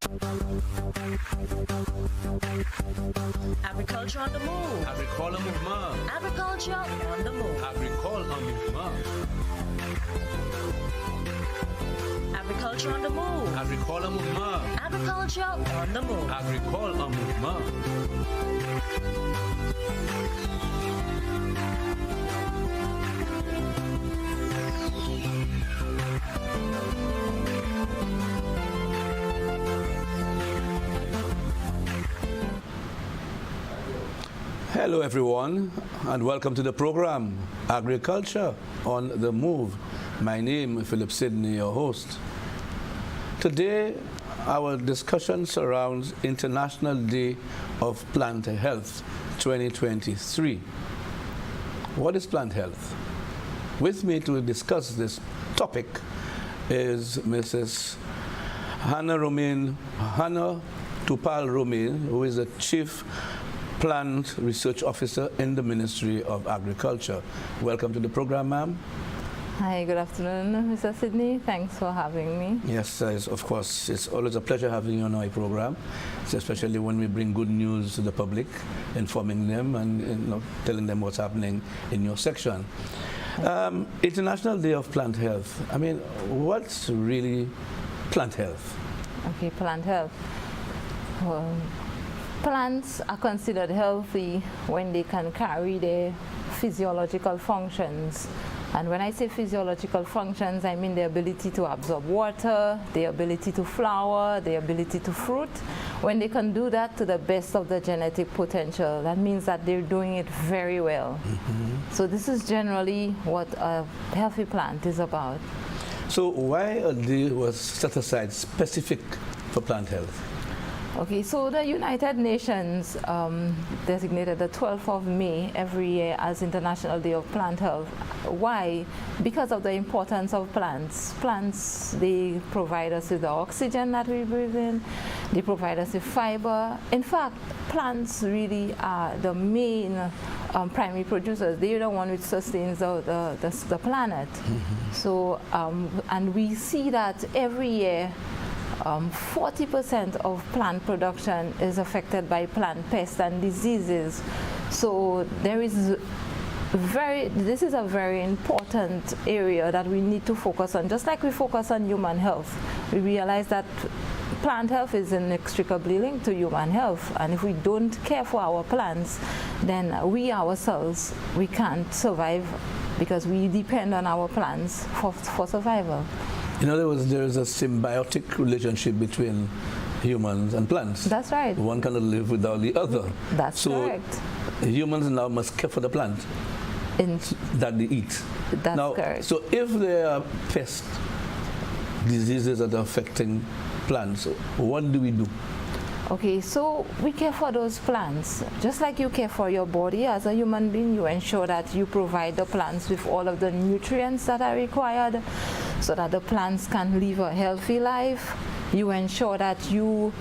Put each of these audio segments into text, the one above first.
Agriculture on the move. Agricole mouvement. Agriculture on the move. Agricole mouvement. Agriculture on the move. Agricole mouvement. Agriculture on the move. Agricole mouvement. Hello everyone and welcome to the program Agriculture on the Move. My name is Philip Sidney, your host. Today our discussion surrounds International Day of Plant Health 2023. What is plant health? With me to discuss this topic is Mrs. Hannah Tupal Romain, who is the Chief Plant Research Officer in the Ministry of Agriculture. Welcome to the program, ma'am. Hi, good afternoon, Mr. Sidney. Thanks for having me. Yes, of course. It's always a pleasure having you on our program, especially when we bring good news to the public, informing them and telling them what's happening in your section. International Day of Plant Health. I mean, what's really plant health? Okay, plant health. Well, plants are considered healthy when they can carry their physiological functions. And when I say physiological functions, I mean the ability to absorb water, the ability to flower, the ability to fruit. When they can do that to the best of the genetic potential, that means that they're doing it very well. Mm-hmm. So this is generally what a healthy plant is about. So why a day was set aside specific for plant health? Okay, so the United Nations designated the 12th of May every year as International Day of Plant Health. Why? Because of the importance of plants. Plants, they provide us with the oxygen that we breathe in, they provide us with fiber. In fact, plants really are the main primary producers. They're the one which sustains the planet. Mm-hmm. So, and we see that every year 40% of plant production is affected by plant pests and diseases. So this is a very important area that we need to focus on. Just like we focus on human health, we realize that plant health is inextricably linked to human health. And if we don't care for our plants, then we ourselves, we can't survive because we depend on our plants for survival. In other words, there is a symbiotic relationship between humans and plants. That's right. One cannot live without the other. That's correct. So humans now must care for the plant that they eat. That's correct. So if there are pest diseases that are affecting plants, what do we do? Okay, so we care for those plants. Just like you care for your body as a human being, you ensure that you provide the plants with all of the nutrients that are required so that the plants can live a healthy life. You ensure that you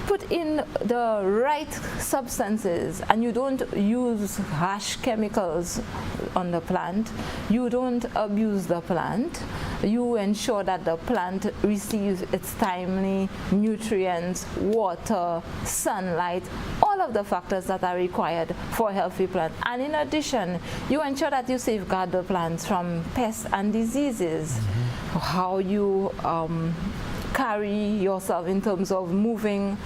put in the right substances and you don't use harsh chemicals on the plant. You don't abuse the plant. You ensure that the plant receives its timely nutrients, water, sunlight, all of the factors that are required for a healthy plant. And in addition, you ensure that you safeguard the plants from pests and diseases. Mm-hmm. How you carry yourself in terms of moving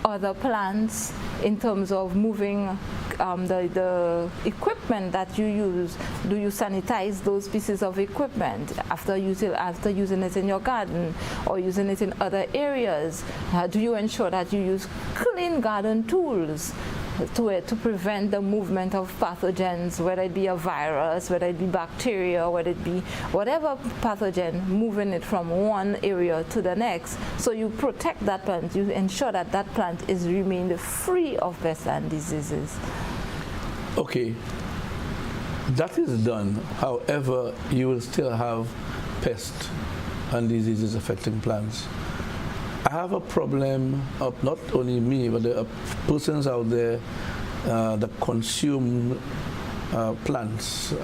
other plants, in terms of moving the equipment that you use. Do you sanitize those pieces of equipment after using it in your garden or using it in other areas? Do you ensure that you use clean garden tools to prevent the movement of pathogens, whether it be a virus, whether it be bacteria, whether it be whatever pathogen, moving it from one area to the next. So you protect that plant, you ensure that that plant is remained free of pests and diseases. Okay, that is done. However, you will still have pests and diseases affecting plants. I have a problem of not only me, but there are persons out there that consume plants,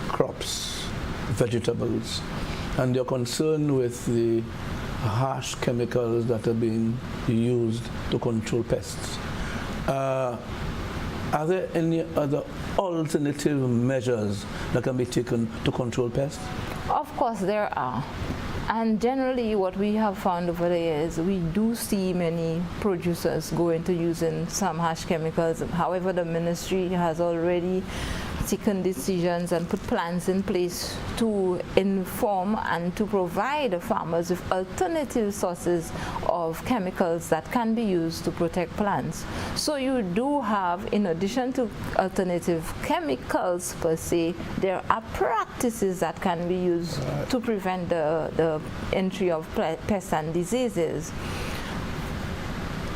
crops, vegetables, and they're concerned with the harsh chemicals that are being used to control pests. Are there any other alternative measures that can be taken to control pests? Of course there are. And generally what we have found over the years, we do see many producers go into using some harsh chemicals. However, the ministry has already taken decisions and put plans in place to inform and to provide farmers with alternative sources of chemicals that can be used to protect plants. So you do have, in addition to alternative chemicals per se, there are practices that can be used to prevent the entry of pests and diseases.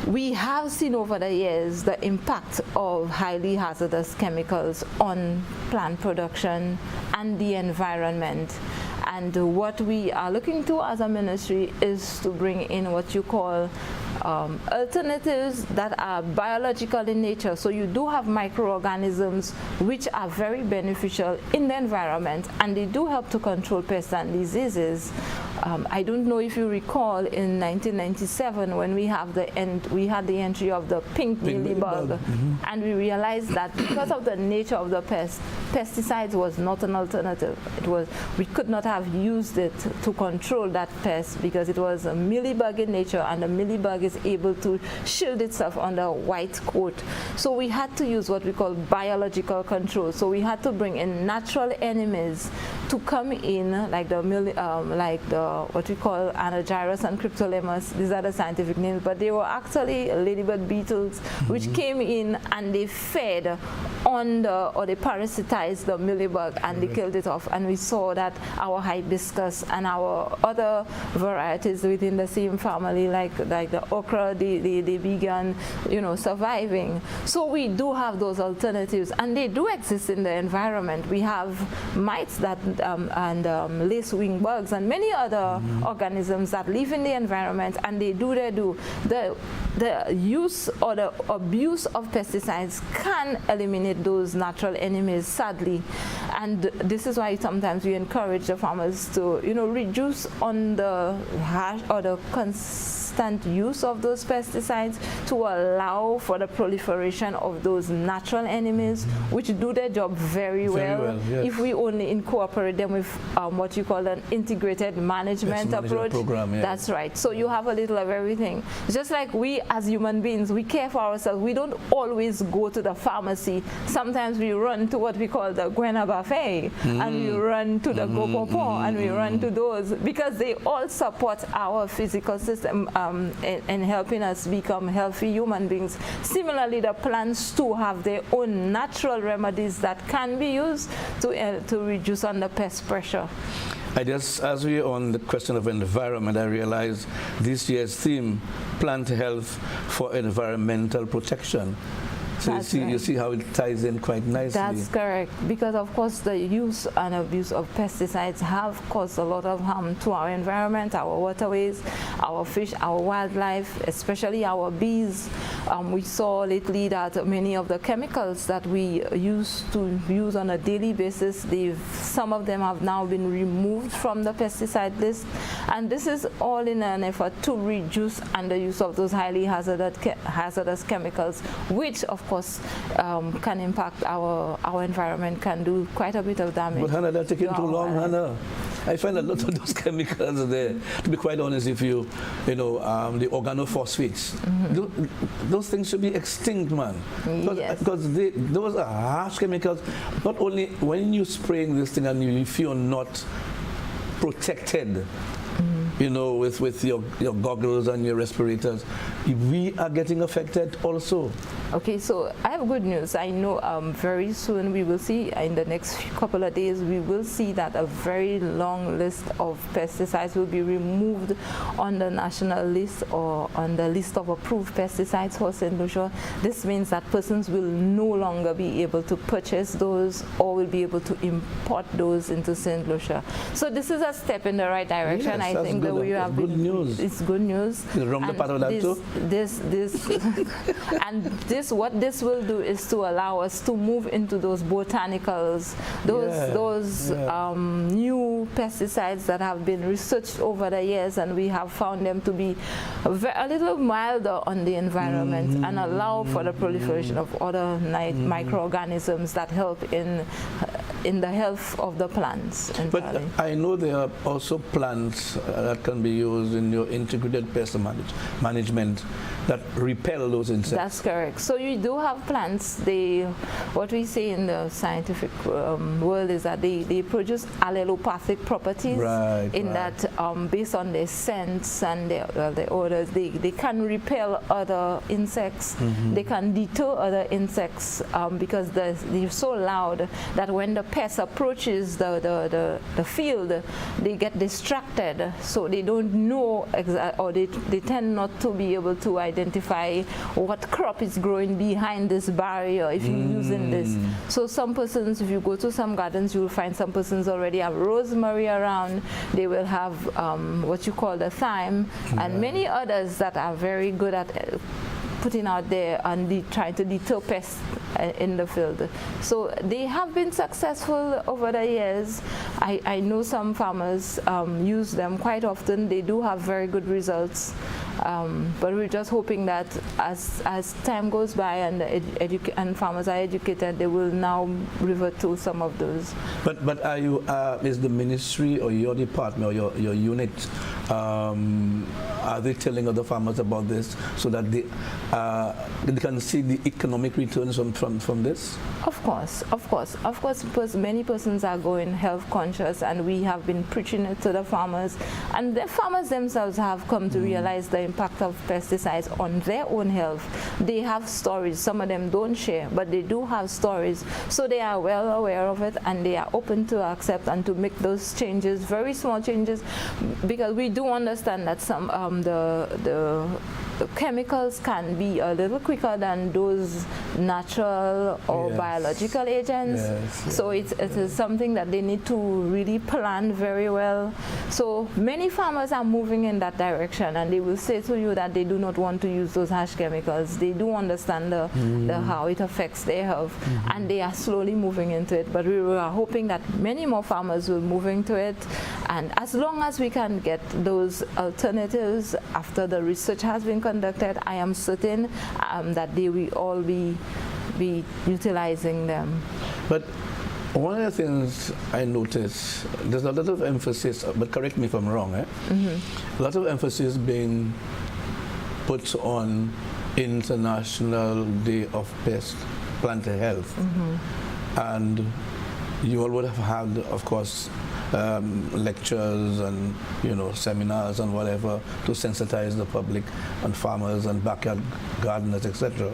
We have seen over the years the impact of highly hazardous chemicals on plant production and the environment. And what we are looking to as a ministry is to bring in what you call alternatives that are biological in nature. So you do have microorganisms which are very beneficial in the environment, and they do help to control pests and diseases. I don't know if you recall in 1997 when we had the entry of the pink mealybug, and we realized that because of the nature of the pest, pesticides was not an alternative. We could not have used it to control that pest because it was a mealybug in nature, and the mealybug is able to shield itself under a white coat. So we had to use what we call biological control. So we had to bring in natural enemies to come in, like what we call Anagyrus and Cryptolemus. These are the scientific names, but they were actually ladybird beetles which came in and they fed on or they parasitized the mealybug and they killed it off. And we saw that our hibiscus and our other varieties within the same family, like the okra, they began, surviving. So we do have those alternatives, and they do exist in the environment. We have mites that and lacewing bugs and many other organisms that live in the environment, and they do the use or the abuse of pesticides can eliminate those natural enemies, sadly. And this is why sometimes we encourage the farmers to reduce on the harsh or the constant use of those pesticides to allow for the proliferation of those natural enemies, which do their job very well, yes. if we only incorporate them with what you call an integrated management approach. Program, yeah. That's right. So you have a little of everything. Just like we as human beings, we care for ourselves. We don't always go to the pharmacy. Sometimes we run to what we call the Guena Buffet, and we run to the Gopopo, and we run to those because they all support our physical system and helping us become healthy human beings. Similarly, the plants too have their own natural remedies that can be used to reduce on the pest pressure. As we're on the question of environment, I realize this year's theme, plant health for environmental protection. So you see how it ties in quite nicely. That's correct, because of course the use and abuse of pesticides have caused a lot of harm to our environment, our waterways, our fish, our wildlife, especially our bees. We saw lately that many of the chemicals that we used to use on a daily basis, some of them have now been removed from the pesticide list, and this is all in an effort to reduce the use of those highly hazardous chemicals, which of course can impact our environment, can do quite a bit of damage. But Hannah, that's taking too long, Hannah. I find a lot of those chemicals there. To be quite honest with you, the organophosphates, those things should be extinct, man. Because those are harsh chemicals. Not only when you're spraying this thing and if you're not protected, with your goggles and your respirators, we are getting affected also. Okay, so I have good news. I know very soon we will see, in the next couple of days, we will see that a very long list of pesticides will be removed on the national list or on the list of approved pesticides for St. Lucia. This means that persons will no longer be able to purchase those or will be able to import those into St. Lucia. So this is a step in the right direction. Yes, I think that we have good news. It's good news. The wrong part of that too. This and what this will do is to allow us to move into those botanicals, those new pesticides that have been researched over the years, and we have found them to be a little milder on the environment and allow for the proliferation of other microorganisms that help in the health of the plants entirely. But I know there are also plants that can be used in your integrated pest management that repel those insects. That's correct. So you do have plants. What we say in the scientific world is that they produce allelopathic properties. That based on their scents and their odors, they can repel other insects. They can deter other insects because they're so loud that when the pest approaches the field, they get distracted. So they don't know or they tend not to be able to identify what crop is growing behind this barrier if you're using this. So some persons, if you go to some gardens, you'll find some persons already have rosemary around. They will have what you call the thyme, and many others that are very good at putting out there and trying to deter pests in the field. So they have been successful over the years. I know some farmers use them quite often. They do have very good results. But we're just hoping that as time goes by and farmers are educated, they will now revert to some of those. But are you is the ministry or your department or your unit are they telling other farmers about this so that they can see the economic returns from this? Of course, because many persons are going health conscious, and we have been preaching it to the farmers, and the farmers themselves have come to realize the impact of pesticides on their own health. They have stories. Some of them don't share, but they do have stories, so they are well aware of it, and they are open to accept and to make those changes, very small changes, because we do understand that some the chemicals can be a little quicker than those natural or biological agents. So it is something that they need to really plan very well. So many farmers are moving in that direction, and they will say to you that they do not want to use those harsh chemicals. They do understand how it affects their health, and they are slowly moving into it. But we are hoping that many more farmers will move into it, and as long as we can get those alternatives after the research has been conducted, I am certain that they will all be utilizing them. But one of the things I notice, there's a lot of emphasis, but correct me if I'm wrong, a lot of emphasis being put on International Day of Plant Health. And you all would have had, of course, lectures and seminars and whatever to sensitize the public and farmers and backyard gardeners, etc.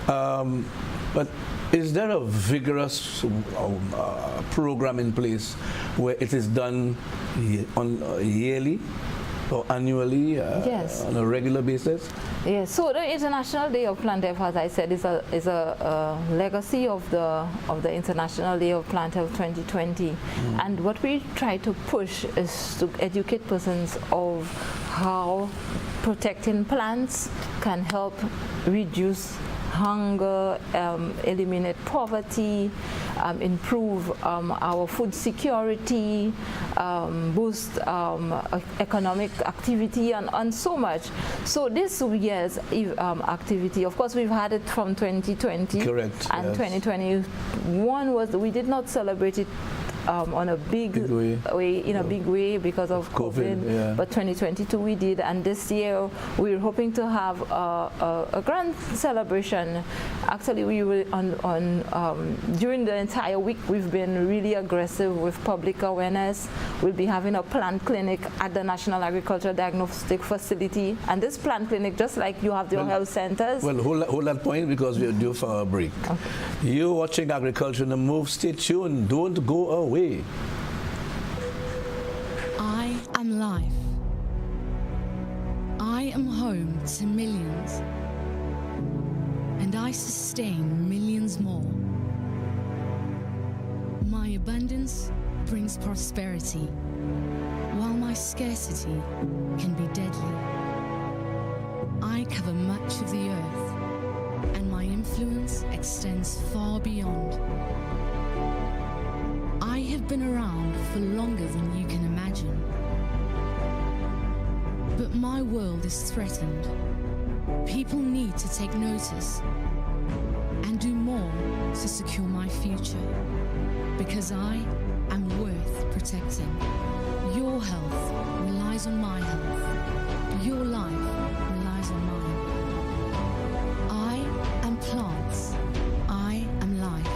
But is there a vigorous program in place where it is done yearly or annually on a regular basis? Yes. So the International Day of Plant Health, as I said, is a legacy of the International Day of Plant Health 2020. And what we try to push is to educate persons of how protecting plants can help reduce hunger, eliminate poverty, improve our food security, boost economic activity, and so much. So this year's activity, of course, we've had it from 2020. Correct. And 2021 we did not celebrate it on a big way because of COVID. But 2022 we did, and this year we're hoping to have a grand celebration. Actually, we will during the entire week we've been really aggressive with public awareness. We'll be having a plant clinic at the National Agricultural Diagnostic Facility, and this plant clinic, just like you have your health centers. Well, hold that point because we're due for a break. Okay. You're watching Agriculture on the Move. Stay tuned. Don't go away. I am life. I am home to millions, and I sustain millions more. My abundance brings prosperity, while my scarcity can be deadly. I cover much of the earth, and my influence extends far beyond. I have been around for longer than you can imagine. But my world is threatened. People need to take notice and do more to secure my future, because I am worth protecting. Your health relies on my health. Your life relies on mine. I am plants. I am life.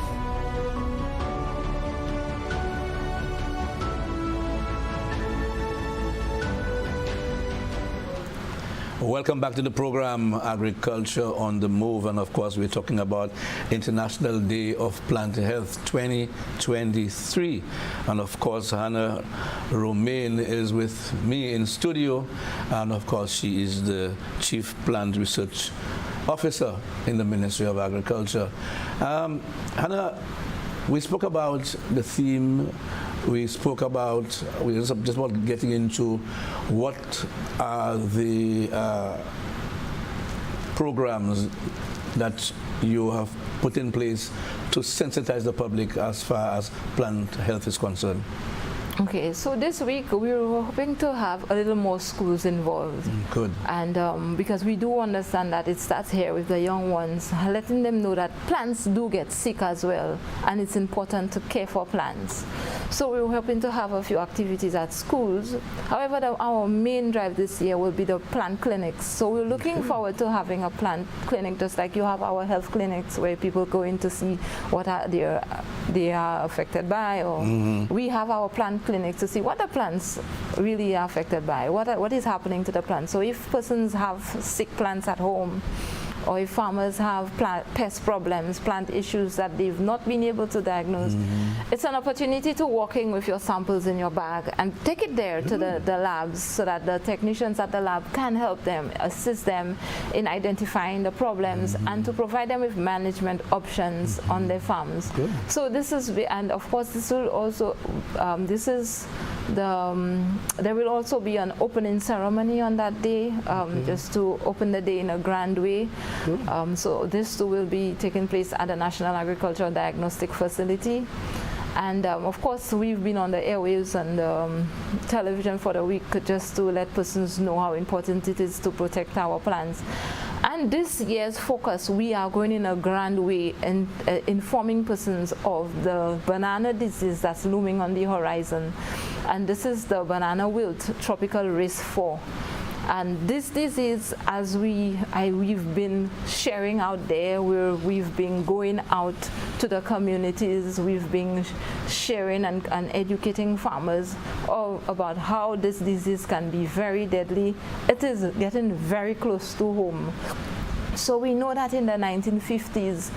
Welcome back to the program, Agriculture on the Move, and of course we're talking about International Day of Plant Health 2023. And of course Hannah Romaine is with me in studio, and of course she is the Chief Plant Research Officer in the Ministry of Agriculture. Hannah, we spoke about the theme. We just about getting into what are the programs that you have put in place to sensitize the public as far as plant health is concerned. Okay, so this week we were hoping to have a little more schools involved. Good. And because we do understand that it starts here with the young ones, letting them know that plants do get sick as well, and it's important to care for plants. So we were hoping to have a few activities at schools. However, our main drive this year will be the plant clinics. So we're looking forward to having a plant clinic, just like you have our health clinics where people go in to see what they are affected by, or we have our plant clinic to see what the plants really are affected by, what is happening to the plants. So if persons have sick plants at home, or if farmers have pest problems, plant issues that they've not been able to diagnose, it's an opportunity to walk in with your samples in your bag and take it there to the labs, so that the technicians at the lab can help them, assist them in identifying the problems and to provide them with management options on their farms. Good. So this is, and of course this will also, there will also be an opening ceremony on that day, just to open the day in a grand way. So this too will be taking place at the National Agricultural Diagnostic Facility. And of course we've been on the airwaves and television for the week just to let persons know how important it is to protect our plants. And this year's focus, we are going in a grand way in informing persons of the banana disease that's looming on the horizon. And this is the banana wilt, tropical race 4. And this disease, as we've been sharing out there, we've been going out to the communities, we've been sharing and educating farmers about how this disease can be very deadly. It is getting very close to home. So we know that in the 1950s,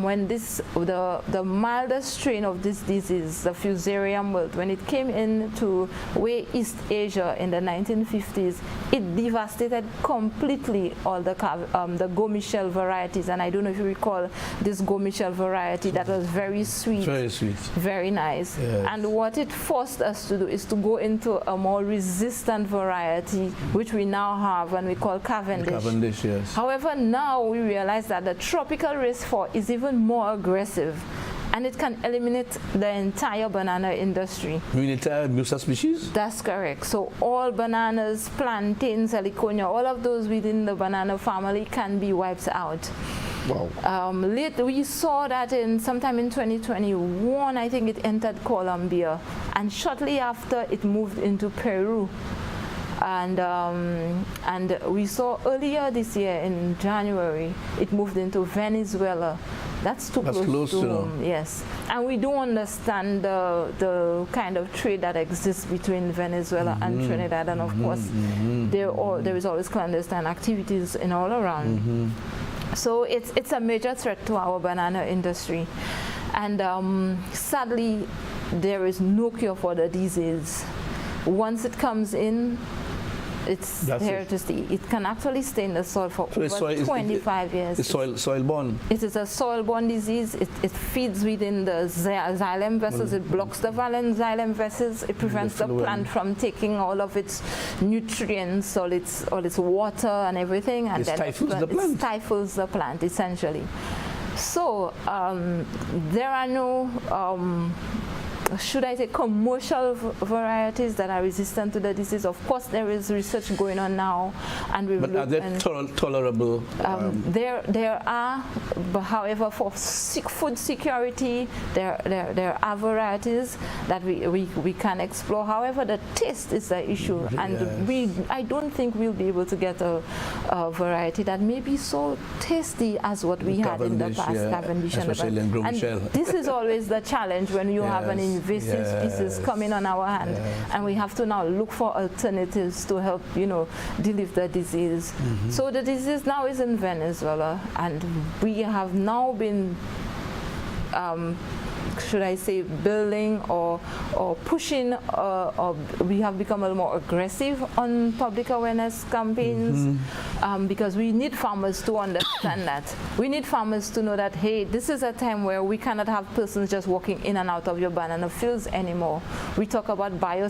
when the mildest strain of this disease, the Fusarium wilt, when it came into way East Asia in the 1950s, it devastated completely all the Gomichel varieties. And I don't know if you recall this Gomichel variety that was very sweet. Very sweet. Very nice. Yes. And what it forced us to do is to go into a more resistant variety, which we now have and we call Cavendish. Cavendish, yes. However, now we realize that the tropical race 4 is even more aggressive, and it can eliminate the entire banana industry. You mean entire Musa species? That's correct. So all bananas, plantains, heliconia, all of those within the banana family can be wiped out. Wow. We saw that sometime in 2021, I think it entered Colombia, and shortly after it moved into Peru. And we saw earlier this year in January, it moved into Venezuela. That's close to home. Yes. And we do understand the kind of trade that exists between Venezuela and Trinidad, and of course there is always clandestine activities in all around. So it's a major threat to our banana industry. And sadly, there is no cure for the disease. Once it comes in, It's That's here it. to stay. It can actually stay in the soil for So it's over 25 years. It's soil-borne. It is a soil-borne disease. It feeds within the xylem vessels. It blocks the xylem vessels. It prevents the fluid. plant from taking all of its nutrients, all its water and everything, and It then stifles the it plant. stifles the plant essentially. So there are no should I say commercial varieties that are resistant to the disease. Of course, there is research going on now, and we But are they tolerable? there are, but however, for food security, there are varieties that we can explore. However, the taste is the issue, and I don't think we'll be able to get a variety that may be so tasty as what we had in the past. Cavendish especially in Gros Michel. and this is always the challenge when you have an invasive species coming on our hand, and we have to now look for alternatives to help, relieve the disease. So the disease now is in Venezuela, and we have now been should I say building or pushing, or we have become a little more aggressive on public awareness campaigns, because we need farmers to understand that. We need farmers to know that, hey, this is a time where we cannot have persons just walking in and out of your banana fields anymore. We talk about farm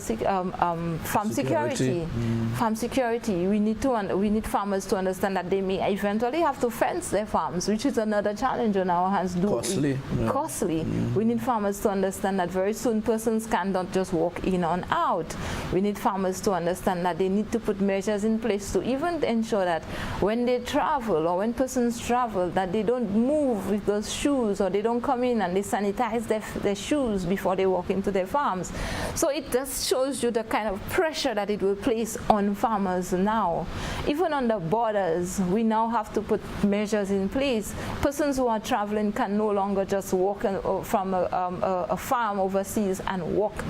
security. Farm security. We need farmers to understand that they may eventually have to fence their farms, which is another challenge on our hands. Costly. Costly. We need farmers to understand that very soon persons cannot just walk in and out. We need farmers to understand that they need to put measures in place to even ensure that when they travel or when persons travel, that they don't move with those shoes, or they don't come in and they sanitize their shoes before they walk into their farms. So it just shows you the kind of pressure that it will place on farmers now. Even on the borders, we now have to put measures in place. Persons who are traveling can no longer just walk from a farm overseas and walk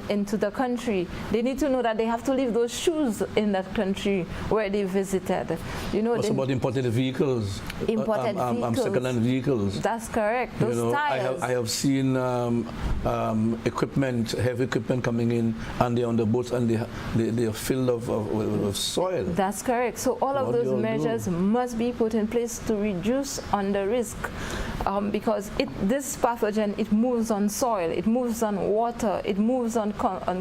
into the country. They need to know that they have to leave those shoes in that country where they visited. What's about imported vehicles? Imported vehicles. Second-hand vehicles. That's correct. Those tires. I have seen heavy equipment coming in, and they're on the boats, and they are filled with soil. That's correct. So all of those measures must be put in place to reduce on the risk, because this pathogen, it moves on soil, it moves on water, it moves on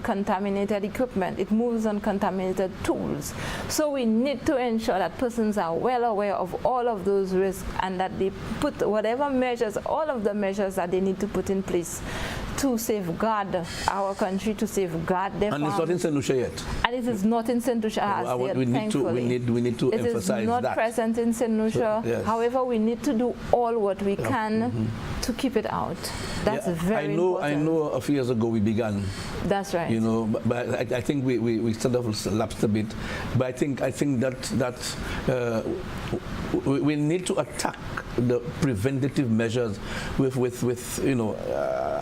contaminated equipment, it moves on contaminated tools. So we need to ensure that persons are well aware of all of those risks, and that they put whatever measures, all of the measures that they need to put in place to safeguard our country, to safeguard their farms. And it's not in St. Lucia yet. And it is not in St. Lucia as yet, we thankfully. need to emphasize that. It is not present in St. Lucia. Yes. However, we need to do all what we can to keep it out. That's very important. I know a few years ago we began. That's right. But I think we sort of lapsed a bit. But I think that we need to attack the preventative measures with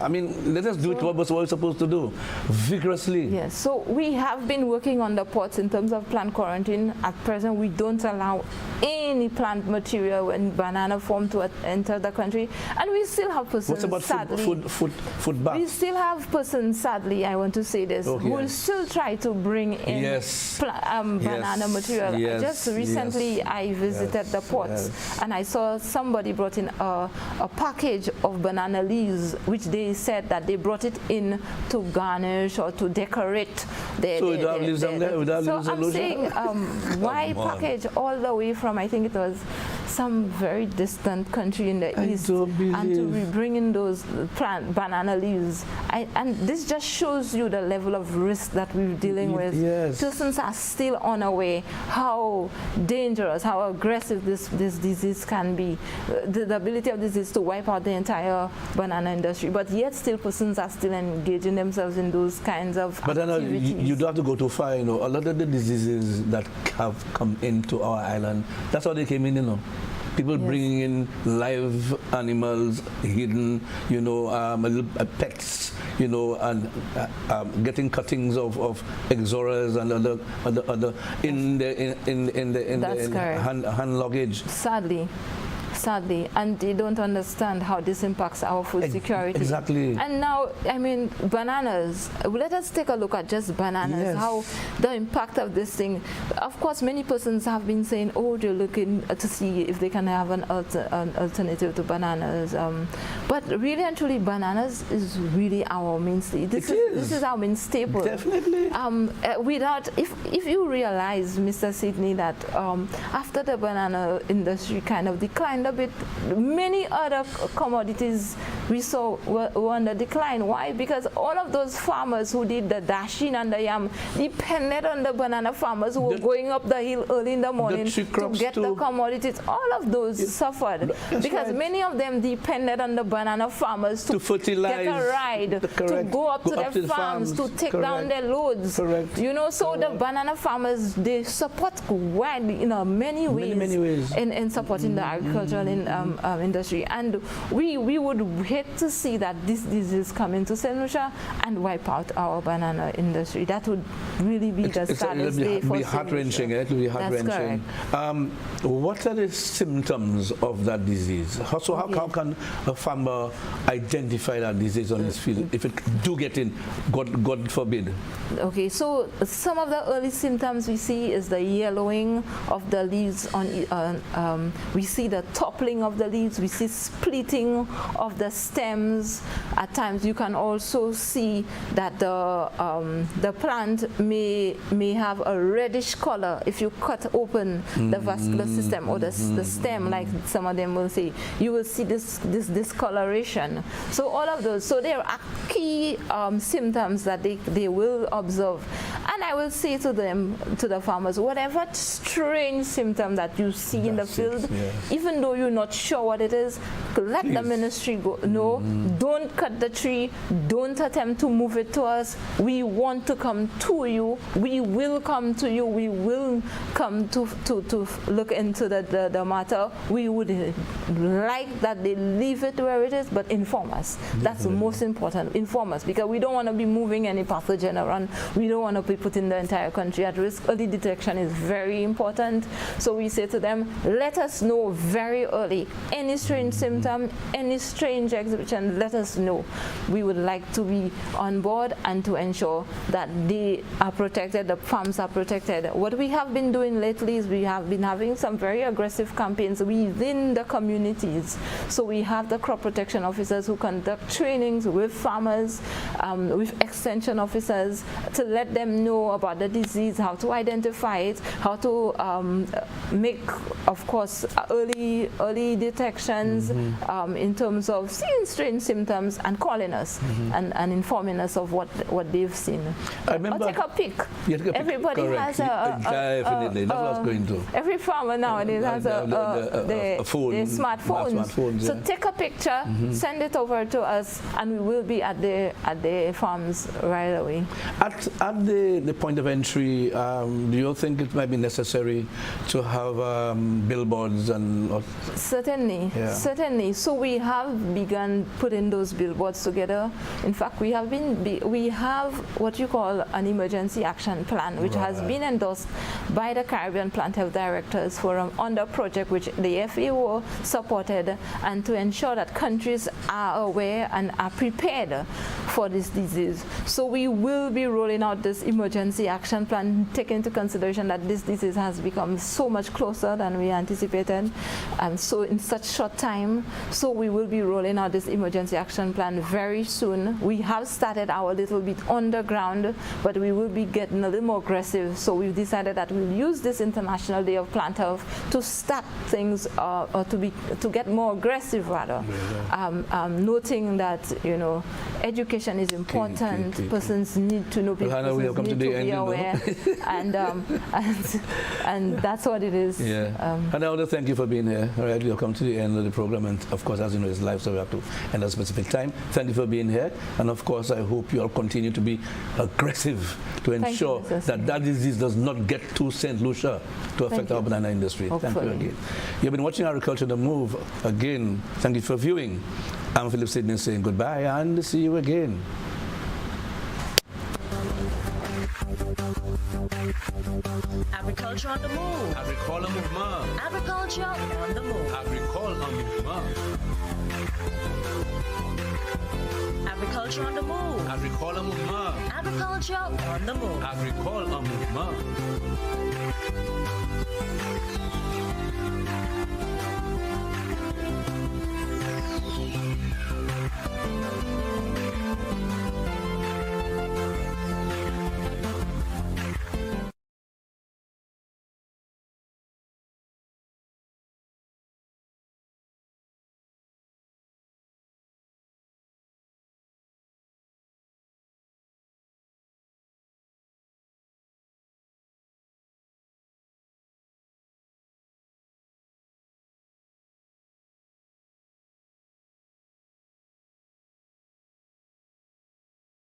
I mean, let us do what we're supposed to do vigorously. Yes. So we have been working on the ports in terms of plant quarantine. At present, we don't allow any plant material and banana form to enter the country, and we still have persons. What's about food bags? We still have persons, sadly, I want to say this, who will still try to bring in banana material. Just recently, I visited the ports, and I saw somebody brought in a package of banana leaves, which they said that they brought it in to garnish or to decorate their. So without leaves on there, without so leaves on I'm saying, why package all the way from, I think it was some very distant country in the east, and to be bringing those banana leaves, and this just shows you the level of risk that we're dealing with. Persons are still unaware how dangerous, how aggressive this disease can be, the ability of this is to wipe out the entire banana industry, but yet still persons are still engaging themselves in those kinds of activities. You don't have to go too far. A lot of the diseases that have come into our island, that's how they came in. People bringing in live animals, hidden, pets, and getting cuttings of exoras and other in the hand luggage. Sadly. sadly, and they don't understand how this impacts our food security. Exactly. And now, I mean, bananas. Let us take a look at just bananas, Yes. how the impact of this thing. Of course, many persons have been saying, oh, they're looking to see if they can have an alternative to bananas. But really and truly, bananas is really our mainstay. This is our main staple. Definitely. Without, if you realize, Mr. Sidney, that after the banana industry kind of declined a bit, many other commodities we saw were on the decline. Why? Because all of those farmers who did the dashing and the yam depended on the banana farmers who were going up the hill early in the morning to get the commodities. All of those suffered because many of them depended on the banana farmers to fertilize, get a ride, to go up to their farms, to take down their loads. You know, so the banana farmers, they support widely, many ways, in supporting the agricultural industry. And we would hate to see that this disease come into St. Lucia and wipe out our banana industry. That would really be the saddest day for St. Lucia. Heart-wrenching. It will be heart-wrenching. What are the symptoms of that disease? How can a farmer identify that disease on his field if it do get in, God forbid? Okay, so some of the early symptoms we see is the yellowing of the leaves. We see the toppling of the leaves. We see splitting of the stems. At times, you can also see that the plant may have a reddish color if you cut open the vascular system or the stem, like some of them will say. You will see this discoloration. So all of those. So there are key symptoms that they will observe. And I will say to them, to the farmers, whatever strange symptom that you see in the field, even though you're not sure what it is, let the ministry know. Don't cut the tree. Don't attempt to move it to us. We want to come to you. We will come to you. We will come to look into the matter. We would like that they leave it where it is, but inform us. That's the most important. Inform us, because we don't want to be moving any pathogen around. We don't want to be putting the entire country at risk. Early detection is very important. So we say to them, let us know very early. Any strange symptom, any strange exhibition, let us know. We would like to be on board and to ensure that they are protected, the farms are protected. What we have been doing lately is we have been having some very aggressive campaigns within the communities. So we have the crop protection officers who conduct trainings with farmers, with extension officers, to let them know about the disease, how to identify it, how to make, of course, early detections in terms of seeing strange symptoms and calling us and informing us of what they've seen. I remember, or take a pic. Everybody has a definitely. That's what I was going to. Every farmer nowadays has a phone, their smartphones. Smartphones, so take a picture, send it over to us, and we will be at the farms right away. At the point of entry, do you think it might be necessary to have billboards and? Certainly, certainly. So we have begun putting those billboards together. In fact, we have what you call an emergency action plan, which has been endorsed by the Caribbean Plant Health Directors Forum on the project which the FAO supported, and to ensure that countries are aware and are prepared for this disease. So we will be rolling out this emergency action plan, taking into consideration that this disease has become so much closer than we anticipated, and so in such short time. So we will be rolling out this emergency action plan very soon. We have started our little bit underground, but we will be getting a little more aggressive. So we've decided that we'll use this International Day of Plant Health to start things, or to get more aggressive rather, noting that education is important. Persons need to know. People need to be aware, and that's what it is. And I want to thank you for being here. All right, we'll come to the end of the program, and of course, as you know, it's live, so we have to end at a specific time. Thank you for being here, and of course, I hope you all continue to be aggressive to ensure that disease does not get to St. Lucia to affect our banana industry. Hopefully. Thank you again. You've been watching Agriculture on the Move. Again, thank you for viewing. I'm Philip Sidney saying goodbye and see you again. Agriculture Agriculture on the move. Agricole en mouvement. Agriculture on the move. Agricole en mouvement. Agriculture on the move. Agricole en mouvement. Agriculture on the move. Agricole en mouvement.